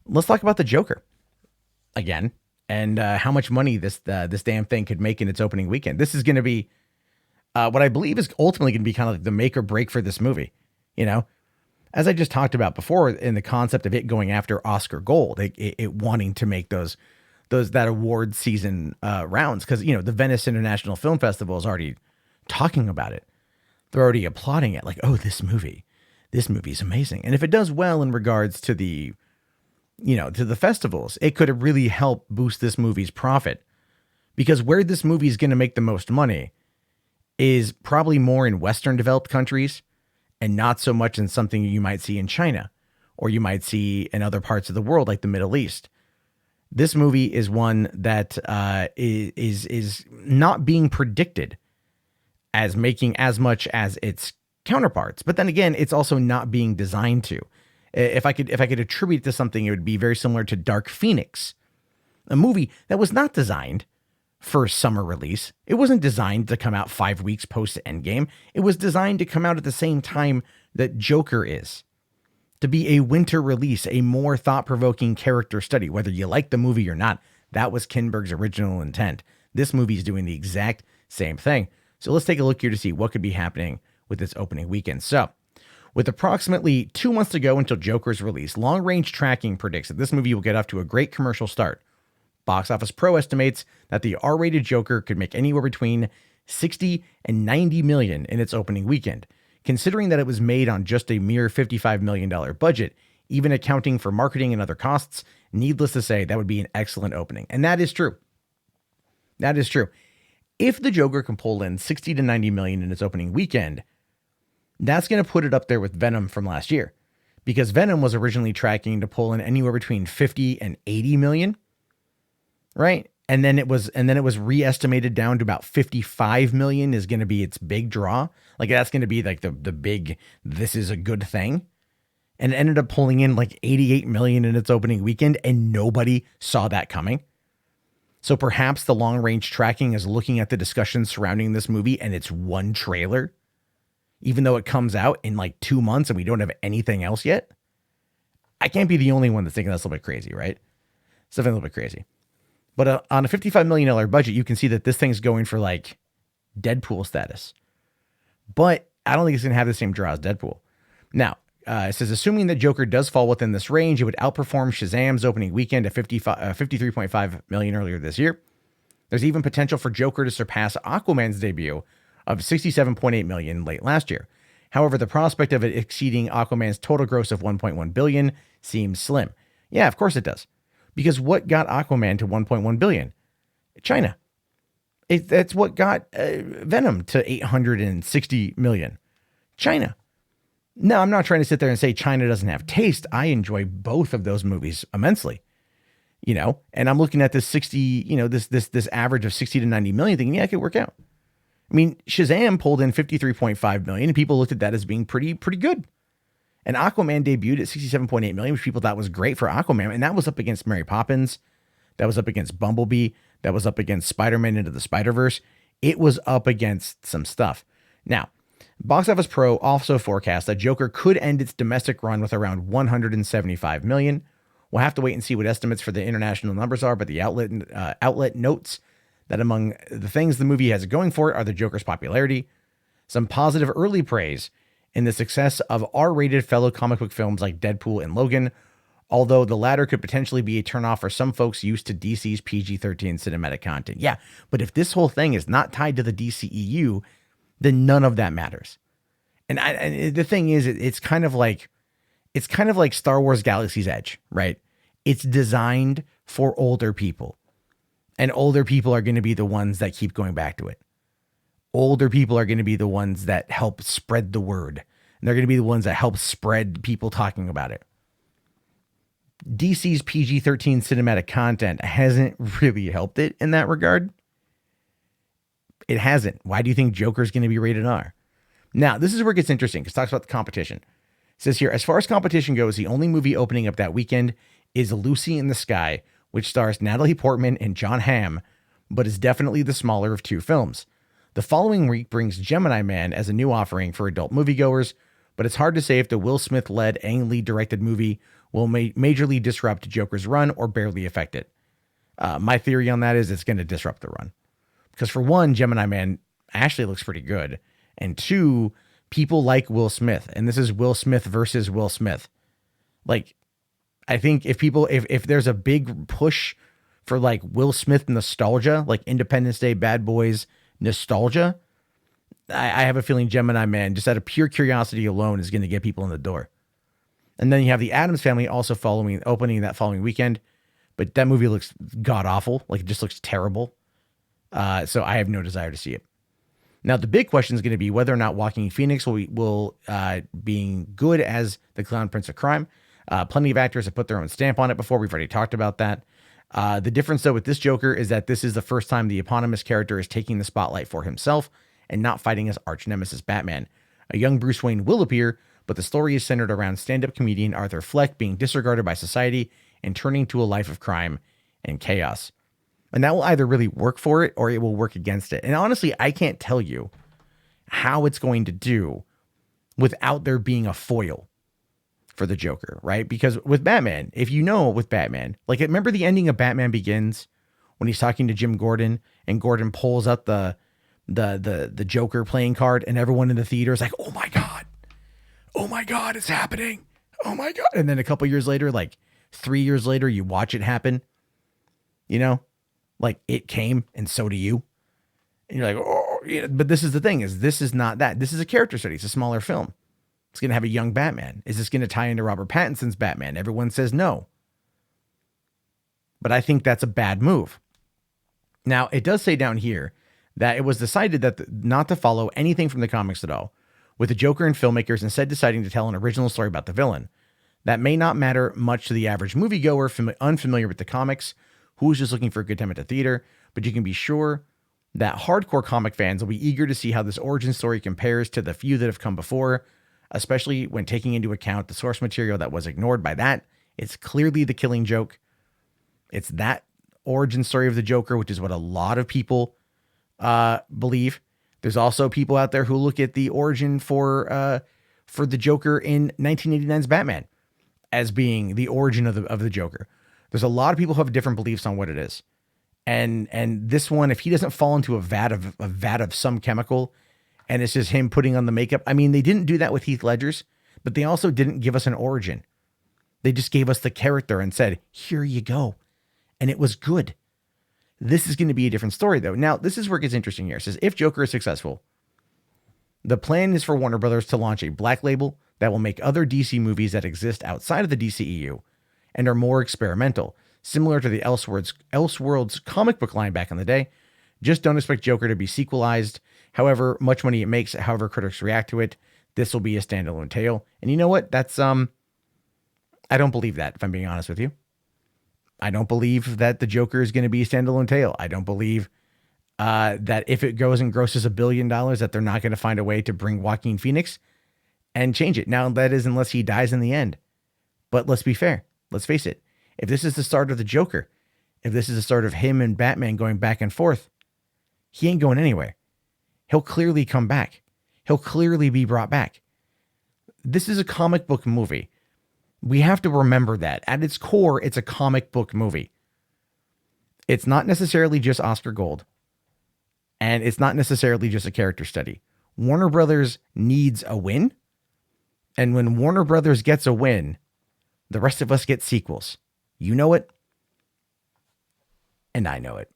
Let's talk about the Joker again and how much money this damn thing could make in its opening weekend. This is going to be what I believe is ultimately going to be kind of like the make or break for this movie. You know, as I just talked about before, in the concept of it going after Oscar gold, it wanting to make those that award season rounds, because the Venice International Film Festival is already talking about it. They're already applauding it, like, oh, this movie's amazing. And if it does well in regards to the festivals, it could really help boost this movie's profit, because where this movie is going to make the most money is probably more in Western developed countries and not so much in something you might see in China or you might see in other parts of the world like the Middle East. This movie is one that is not being predicted as making as much as its counterparts, but then again, it's also not being designed to. If I could attribute it to something, it would be very similar to Dark Phoenix, a movie that was not designed for summer release. It wasn't designed to come out 5 weeks post Endgame. It was designed to come out at the same time that Joker is, to be a winter release, a more thought-provoking character study, whether you like the movie or not. That was Kinberg's original intent. This movie is doing the exact same thing. So let's take a look here to see what could be happening with this opening weekend. So, with approximately 2 months to go until Joker's release, Long Range Tracking predicts that this movie will get off to a great commercial start. Box Office Pro estimates that the R-rated Joker could make anywhere between 60 and 90 million in its opening weekend. Considering that it was made on just a mere $55 million budget, even accounting for marketing and other costs, needless to say, that would be an excellent opening. And that is true. That is true. If the Joker can pull in 60 to 90 million in its opening weekend, that's going to put it up there with Venom from last year, because Venom was originally tracking to pull in anywhere between 50 and 80 million, right? And then it was re-estimated down to about 55 million is going to be its big draw. Like that's going to be like the big, this is a good thing. And it ended up pulling in like 88 million in its opening weekend, and nobody saw that coming. So perhaps the long range tracking is looking at the discussions surrounding this movie and it's one trailer, even though it comes out in like 2 months and we don't have anything else yet. I can't be the only one that's thinking that's a little bit crazy, right? It's definitely a little bit crazy. But on a $55 million budget, you can see that this thing's going for like Deadpool status. But I don't think it's going to have the same draw as Deadpool. Now, it says, assuming that Joker does fall within this range, it would outperform Shazam's opening weekend at 53.5 million earlier this year. There's even potential for Joker to surpass Aquaman's debut of 67.8 million late last year. However, the prospect of it exceeding Aquaman's total gross of 1.1 billion seems slim. Yeah, of course it does. Because what got Aquaman to 1.1 billion? China. That's what got Venom to 860 million. China. No, I'm not trying to sit there and say China doesn't have taste. I enjoy both of those movies immensely, and I'm looking at this 60, this average of 60 to 90 million thinking, yeah, it could work out. I mean, Shazam pulled in 53.5 million and people looked at that as being pretty good. And Aquaman debuted at 67.8 million, which people thought was great for Aquaman. And that was up against Mary Poppins. That was up against Bumblebee. That was up against Spider-Man Into the Spider-Verse. It was up against some stuff. Now, Box Office Pro also forecasts that Joker could end its domestic run with around 175 million. We'll have to wait and see what estimates for the international numbers are, but the outlet notes that among the things the movie has going for it are the Joker's popularity, some positive early praise in the success of R-rated fellow comic book films like Deadpool and Logan, although the latter could potentially be a turnoff for some folks used to DC's PG-13 cinematic content. Yeah, but if this whole thing is not tied to the DCEU, then none of that matters. And the thing is, it's kind of like Star Wars Galaxy's Edge, right? It's designed for older people, and older people are going to be the ones that keep going back to it. Older people are going to be the ones that help spread the word, and they're going to be the ones that help spread people talking about it. DC's PG-13 cinematic content hasn't really helped it in that regard. It hasn't. Why do you think Joker's going to be rated R? Now, this is where it gets interesting because it talks about the competition. It says here, as far as competition goes, the only movie opening up that weekend is Lucy in the Sky, which stars Natalie Portman and John Hamm, but is definitely the smaller of two films. The following week brings Gemini Man as a new offering for adult moviegoers, but it's hard to say if the Will Smith-led Ang Lee-directed movie will majorly disrupt Joker's run or barely affect it. My theory on that is it's going to disrupt the run. Because for one, Gemini Man actually looks pretty good. And two, people like Will Smith. And this is Will Smith versus Will Smith. Like, I think if there's a big push for like Will Smith nostalgia, like Independence Day, Bad Boys nostalgia, I have a feeling Gemini Man, just out of pure curiosity alone, is going to get people in the door. And then you have the Addams Family also opening that following weekend. But that movie looks god awful. Like, it just looks terrible. So I have no desire to see it. Now, the big question is going to be whether or not Joaquin Phoenix will being good as the Clown Prince of Crime. Plenty of actors have put their own stamp on it before. We've already talked about that. The difference, though, with this Joker is that this is the first time the eponymous character is taking the spotlight for himself and not fighting his arch nemesis Batman. A young Bruce Wayne will appear, but the story is centered around stand-up comedian Arthur Fleck being disregarded by society and turning to a life of crime and chaos. And that will either really work for it or it will work against it. And honestly, I can't tell you how it's going to do without there being a foil for the Joker, right? Because with Batman, if you know with Batman, like, remember the ending of Batman Begins when he's talking to Jim Gordon and Gordon pulls out the Joker playing card and everyone in the theater is like, oh my God, it's happening. Oh my God. And then a couple years later, like 3 years later, you watch it happen, you know, like it came and so do you. And you're like, oh, yeah. But this is the thing is this is not that. This is a character study. It's a smaller film. It's going to have a young Batman. Is this going to tie into Robert Pattinson's Batman? Everyone says no. But I think that's a bad move. Now, it does say down here that it was decided that not to follow anything from the comics at all, with the Joker and filmmakers instead deciding to tell an original story about the villain. That may not matter much to the average moviegoer unfamiliar with the comics, who's just looking for a good time at the theater, but you can be sure that hardcore comic fans will be eager to see how this origin story compares to the few that have come before, especially when taking into account the source material that was ignored by that. It's clearly the Killing Joke. It's that origin story of the Joker, which is what a lot of people believe. There's also people out there who look at the origin for the Joker in 1989's Batman as being the origin of the Joker. There's a lot of people who have different beliefs on what it is. And this one, if he doesn't fall into a vat of some chemical and it's just him putting on the makeup. I mean, they didn't do that with Heath Ledger's, but they also didn't give us an origin. They just gave us the character and said, here you go. And it was good. This is going to be a different story, though. Now, this is where it gets interesting here. It says, if Joker is successful, the plan is for Warner Brothers to launch a black label that will make other DC movies that exist outside of the DCEU and are more experimental, similar to the Elseworlds comic book line back in the day. Just don't expect Joker to be sequelized. However much money it makes, however critics react to it, this will be a standalone tale. And you know what? That's I don't believe that, if I'm being honest with you. I don't believe that the Joker is going to be a standalone tale. I don't believe that if it goes and grosses $1 billion, that they're not going to find a way to bring Joaquin Phoenix and change it. Now, that is unless he dies in the end. But let's be fair. Let's face it. If this is the start of the Joker, if this is the start of him and Batman going back and forth, he ain't going anywhere. He'll clearly come back. He'll clearly be brought back. This is a comic book movie. We have to remember that. At its core, it's a comic book movie. It's not necessarily just Oscar Gold. And it's not necessarily just a character study. Warner Brothers needs a win. And when Warner Brothers gets a win, the rest of us get sequels. You know it. And I know it.